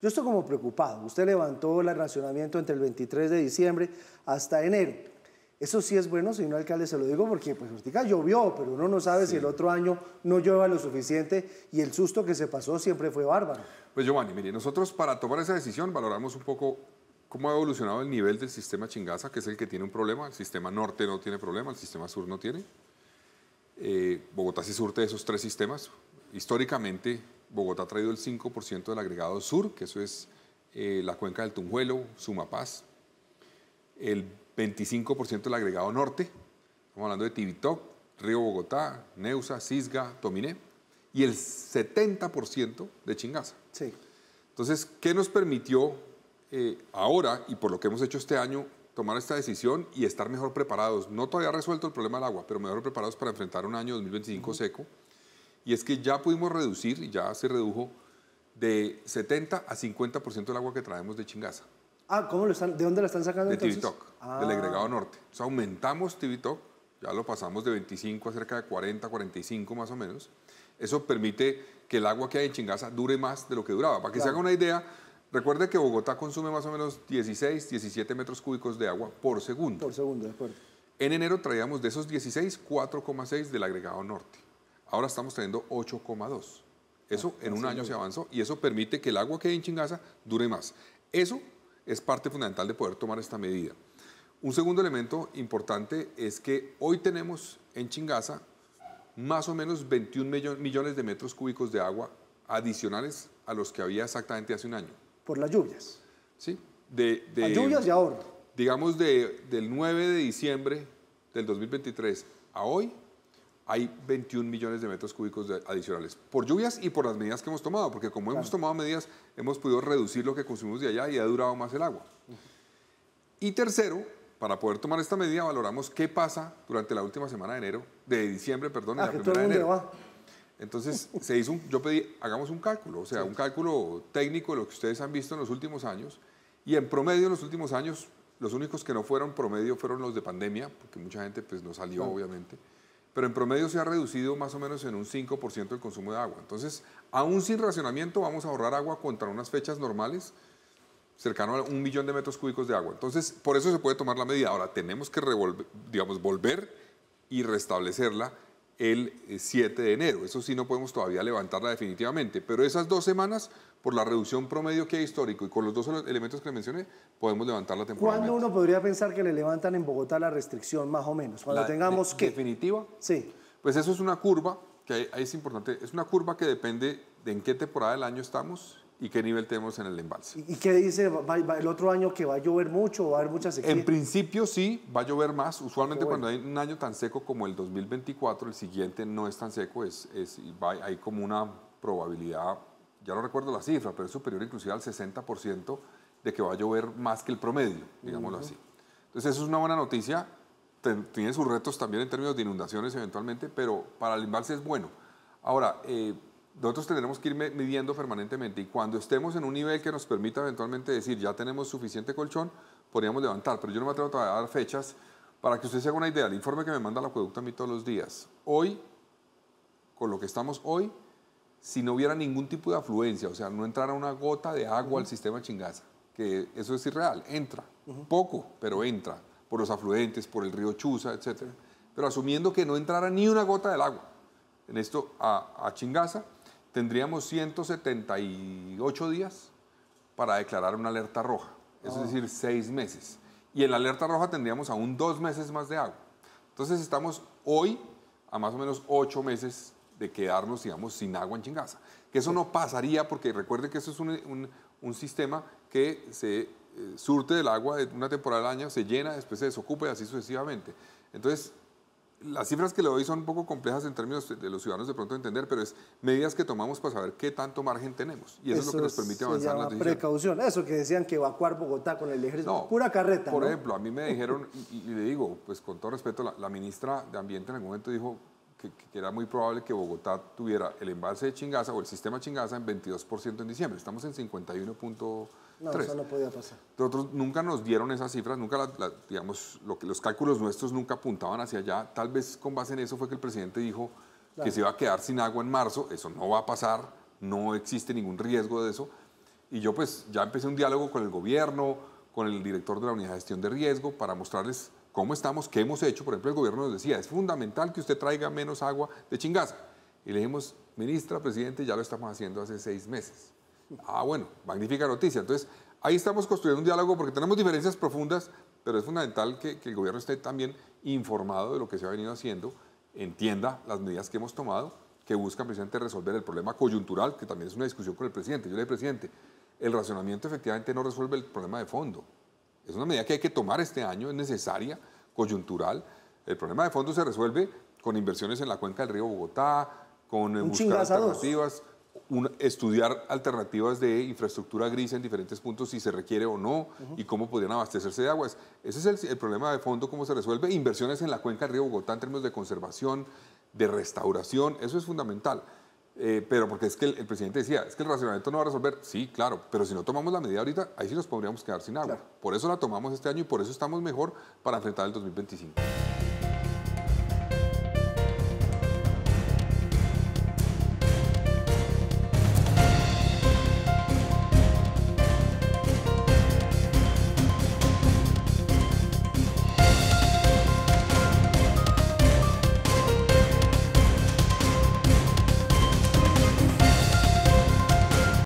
Yo estoy como preocupado. Usted levantó el racionamiento entre el 23 de diciembre hasta enero. Eso sí es bueno, señor alcalde, se lo digo porque pues ahorita llovió, pero uno no sabe si el otro año no llueva lo suficiente y el susto que se pasó siempre fue bárbaro. Pues Giovanni, mire, nosotros para tomar esa decisión valoramos un poco cómo ha evolucionado el nivel del sistema Chingaza, que es el que tiene un problema. El sistema norte no tiene problema, el sistema sur no tiene. Bogotá se surte de esos tres sistemas. Históricamente, Bogotá ha traído el 5% del agregado sur, que eso es la cuenca del Tunjuelo, Sumapaz. El 25% del agregado norte, estamos hablando de Tibitoc, Río Bogotá, Neusa, Cisga, Tominé, y el 70% de Chingaza. Sí. Entonces, ¿qué nos permitió ahora, y por lo que hemos hecho este año, tomar esta decisión y estar mejor preparados? No todavía resuelto el problema del agua, pero mejor preparados para enfrentar un año 2025 seco. Y es que ya pudimos reducir, y ya se redujo, de 70 a 50% del agua que traemos de Chingaza. Ah, ¿cómo lo están? ¿De dónde la están sacando De entonces? Tibitoc, del agregado norte. O sea, aumentamos Tibitoc, ya lo pasamos de 25 a cerca de 40, 45 más o menos. Eso permite que el agua que hay en Chingaza dure más de lo que duraba. Para que se haga una idea, recuerde que Bogotá consume más o menos 16, 17 metros cúbicos de agua por segundo. Por segundo, de acuerdo. En enero traíamos de esos 16, 4,6 del agregado norte. Ahora estamos trayendo 8,2. Eso en un año se avanzó y eso permite que el agua que hay en Chingaza dure más. Eso es parte fundamental de poder tomar esta medida. Un segundo elemento importante es que hoy tenemos en Chingaza más o menos 21 millones de metros cúbicos de agua adicionales a los que había exactamente hace un año. Por las lluvias. Sí. Las lluvias y ahora. Digamos, del 9 de diciembre del 2023 a hoy, hay 21 millones de metros cúbicos adicionales por lluvias y por las medidas que hemos tomado, porque como hemos tomado medidas, hemos podido reducir lo que consumimos de allá y ha durado más el agua. Y tercero, para poder tomar esta medida, valoramos qué pasa durante la última semana de diciembre, perdón, y la primera de enero. Entonces, yo pedí, hagamos un cálculo, o sea, un cálculo técnico de lo que ustedes han visto en los últimos años, y en promedio en los últimos años, los únicos que no fueron promedio fueron los de pandemia, porque mucha gente pues no salió, obviamente, pero en promedio se ha reducido más o menos en un 5% el consumo de agua. Entonces, aún sin racionamiento vamos a ahorrar agua contra unas fechas normales, cercano a 1 millón de metros cúbicos de agua. Entonces, por eso se puede tomar la medida. Ahora, tenemos que volver y restablecerla el 7 de enero. Eso sí, no podemos todavía levantarla definitivamente, pero esas 2 semanas, por la reducción promedio que hay histórico y con los 2 elementos que le mencioné, podemos levantarla temporalmente. ¿Cuándo uno podría pensar que le levantan en Bogotá la restricción, más o menos? Cuando tengamos ¿qué? ¿Definitiva? Sí. Pues eso es una curva, que ahí es importante, es una curva que depende de en qué temporada del año estamos y qué nivel tenemos en el embalse. ¿Y qué dice el otro año, que va a llover mucho o va a haber mucha sequía? En principio sí, va a llover más. Usualmente cuando hay un año tan seco como el 2024, el siguiente no es tan seco, hay como una probabilidad, ya no recuerdo la cifra, pero es superior inclusive al 60% de que va a llover más que el promedio, digámoslo así. Entonces eso es una buena noticia, tiene sus retos también en términos de inundaciones eventualmente, pero para el embalse es bueno. Ahora, nosotros tendremos que ir midiendo permanentemente y cuando estemos en un nivel que nos permita eventualmente decir ya tenemos suficiente colchón, podríamos levantar, pero yo no me atrevo todavía a dar fechas. Para que usted se haga una idea, el informe que me manda el acueducto a mí todos los días, hoy, con lo que estamos hoy, si no hubiera ningún tipo de afluencia, o sea, no entrara una gota de agua al sistema Chingaza, que eso es irreal, entra, poco, pero entra, por los afluentes, por el río Chuza, etc. Pero asumiendo que no entrara ni una gota del agua en esto a Chingaza, tendríamos 178 días para declarar una alerta roja, eso es decir, 6 meses. Y en la alerta roja tendríamos aún 2 meses más de agua. Entonces estamos hoy a más o menos 8 meses de quedarnos, digamos, sin agua en Chingaza. Que eso no pasaría porque recuerde que eso es un sistema que se surte del agua de una temporada del año, se llena, después se desocupa y así sucesivamente. Entonces, las cifras que le doy son un poco complejas en términos de los ciudadanos de pronto entender, pero es medidas que tomamos para saber qué tanto margen tenemos. Y eso es lo que nos permite avanzar en las decisiones. Precaución, eso que decían que evacuar Bogotá con el ejército, no, pura carreta. Por ejemplo, a mí me dijeron, y le digo, pues con todo respeto, la ministra de Ambiente en algún momento dijo que era muy probable que Bogotá tuviera el embalse de Chingaza o el sistema Chingaza en 22% en diciembre. Estamos en 51.3%. No, eso no podía pasar. Nosotros nunca nos dieron esas cifras, nunca digamos, los cálculos nuestros nunca apuntaban hacia allá. Tal vez con base en eso fue que el presidente dijo que se iba a quedar sin agua en marzo. Eso no va a pasar, no existe ningún riesgo de eso. Y yo pues ya empecé un diálogo con el gobierno, con el director de la Unidad de Gestión de Riesgo, para mostrarles cómo estamos, qué hemos hecho. Por ejemplo, el gobierno nos decía, es fundamental que usted traiga menos agua de Chingaza. Y le dijimos, ministra, presidente, ya lo estamos haciendo hace 6 meses. Ah, bueno, magnífica noticia. Entonces, ahí estamos construyendo un diálogo porque tenemos diferencias profundas, pero es fundamental que el gobierno esté también informado de lo que se ha venido haciendo, entienda las medidas que hemos tomado, que buscan precisamente resolver el problema coyuntural, que también es una discusión con el presidente. Yo le dije, presidente, el racionamiento efectivamente no resuelve el problema de fondo. Es una medida que hay que tomar este año, es necesaria, coyuntural. El problema de fondo se resuelve con inversiones en la cuenca del río Bogotá, con buscar alternativas, estudiar alternativas de infraestructura gris en diferentes puntos, si se requiere o no, y cómo podrían abastecerse de aguas. Ese es el problema de fondo, cómo se resuelve. Inversiones en la cuenca del río Bogotá en términos de conservación, de restauración, eso es fundamental. Pero porque es que el presidente decía, es que el racionamiento no va a resolver. Sí, claro, pero si no tomamos la medida ahorita, ahí sí nos podríamos quedar sin agua. Claro. Por eso la tomamos este año y por eso estamos mejor para enfrentar el 2025.